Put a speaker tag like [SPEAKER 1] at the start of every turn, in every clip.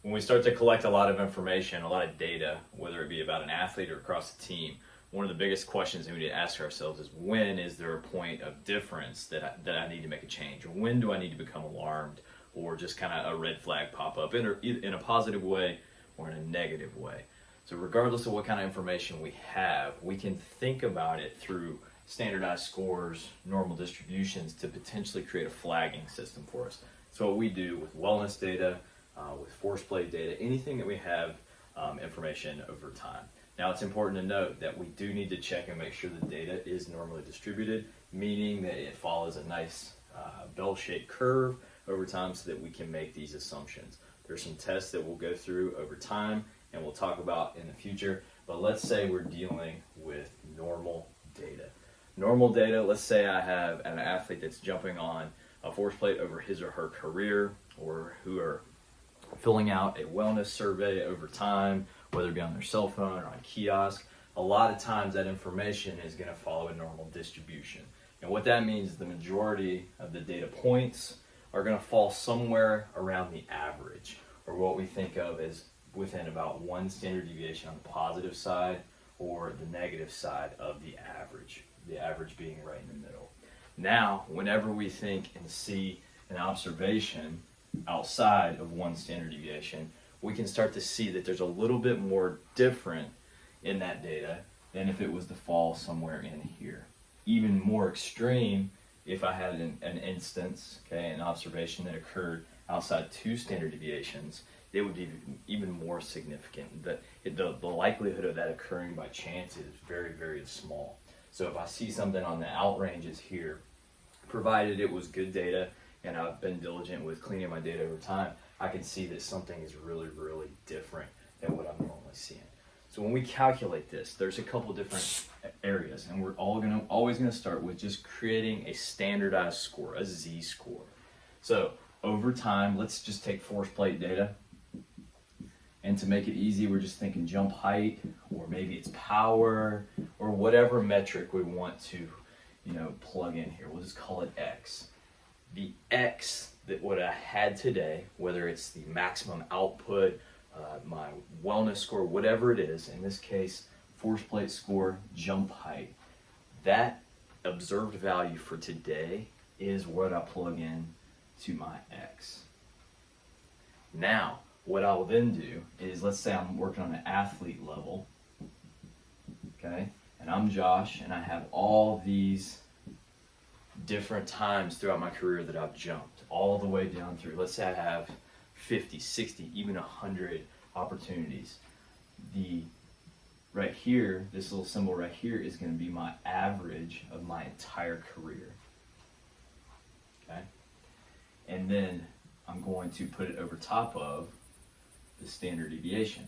[SPEAKER 1] When we start to collect a lot of information, a lot of data, whether it be about an athlete or across the team, one of the biggest questions that we need to ask ourselves is, when is there a point of difference that I need to make a change? Or when do I need to become alarmed, or just kind of a red flag pop up in a positive way or in a negative way? So regardless of what kind of information we have, we can think about it through standardized scores, normal distributions, to potentially create a flagging system for us. So what we do with wellness data, with force play data, anything that we have information over time. Now, it's important to note that we do need to check and make sure the data is normally distributed, meaning that it follows a nice bell-shaped curve over time so that we can make these assumptions. There's some tests that we'll go through over time and we'll talk about in the future, but let's say we're dealing with normal data. Normal data, let's say I have an athlete that's jumping on a force plate over his or her career, or who are filling out a wellness survey over time, whether it be on their cell phone or on a kiosk. A lot of times that information is going to follow a normal distribution. And what that means is the majority of the data points are going to fall somewhere around the average, or what we think of as within about one standard deviation on the positive side or the negative side of the average being right in the middle. Now, whenever we think and see an observation outside of one standard deviation, we can start to see that there's a little bit more different in that data than if it was to fall somewhere in here. Even more extreme if I had an instance, an observation that occurred outside two standard deviations, it would be even more significant. The likelihood of that occurring by chance is very, very small. So if I see something on the outranges here, provided it was good data and I've been diligent with cleaning my data over time, I can see that something is really, really different than what I'm normally seeing. So when we calculate this, there's a couple different areas, and we're always gonna start with just creating a standardized score, a Z-score. So over time, let's just take force plate data, and to make it easy, we're just thinking jump height, or maybe it's power, or whatever metric we want to, plug in here. We'll just call it X. The X that what I had today, whether it's the maximum output, my wellness score, whatever it is, in this case, force plate score, jump height, that observed value for today is what I plug in to my X. Now, what I'll then do is, let's say I'm working on an athlete level, okay, and I'm Josh, and I have all these different times throughout my career that I've jumped, all the way down through, let's say I have 50, 60, even 100 opportunities. Right here, this little symbol right here is going to be my average of my entire career, okay? And then I'm going to put it over top of the standard deviation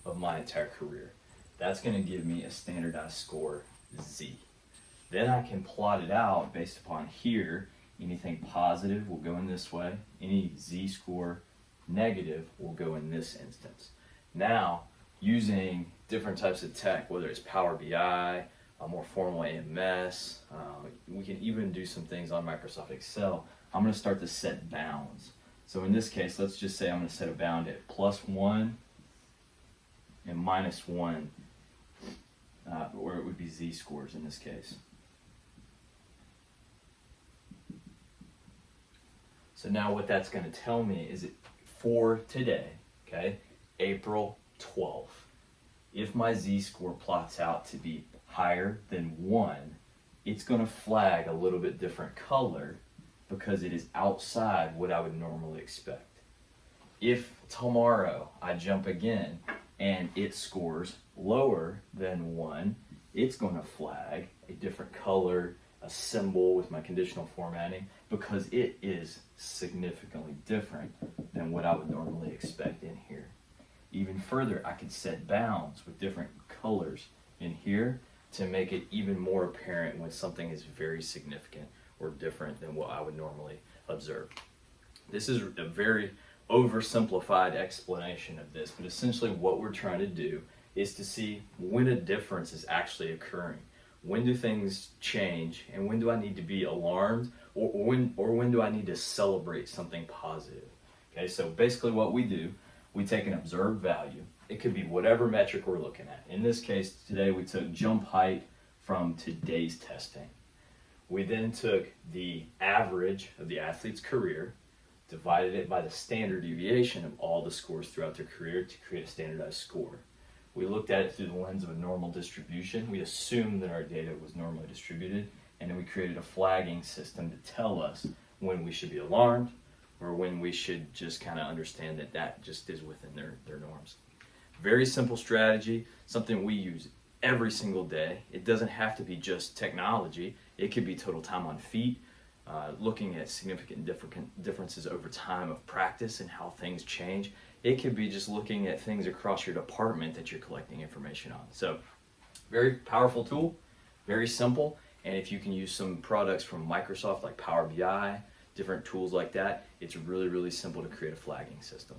[SPEAKER 1] of my entire career. That's going to give me a standardized score, Z. Then I can plot it out based upon here. Anything positive will go in this way. Any Z-score negative will go in this instance. Now, using different types of tech, whether it's Power BI, a more formal AMS, we can even do some things on Microsoft Excel. I'm going to start to set bounds. So in this case, let's just say I'm going to set a bound at +1 and -1, or it would be Z-scores in this case. So now what that's going to tell me is, for today, okay, April 12th, if my Z-score plots out to be higher than 1, it's going to flag a little bit different color because it is outside what I would normally expect. If tomorrow I jump again and it scores lower than 1, it's going to flag a different color, a symbol with my conditional formatting, because it is significantly different than what I would normally expect in here. Even further, I could set bounds with different colors in here to make it even more apparent when something is very significant or different than what I would normally observe. This is a very oversimplified explanation of this, but essentially what we're trying to do is to see when a difference is actually occurring. When do things change, and when do I need to be alarmed, or when do I need to celebrate something positive? Okay, so basically what we do, we take an observed value. It could be whatever metric we're looking at. In this case, today we took jump height from today's testing. We then took the average of the athlete's career, divided it by the standard deviation of all the scores throughout their career to create a standardized score. We looked at it through the lens of a normal distribution. We assumed that our data was normally distributed, and then we created a flagging system to tell us when we should be alarmed or when we should just kind of understand that that just is within their norms. Very simple strategy, something we use every single day. It doesn't have to be just technology. It could be total time on feet, looking at significant differences over time of practice and how things change. It could be just looking at things across your department that you're collecting information on. So, very powerful tool, very simple, and if you can use some products from Microsoft like Power BI, different tools like that, it's really, really simple to create a flagging system.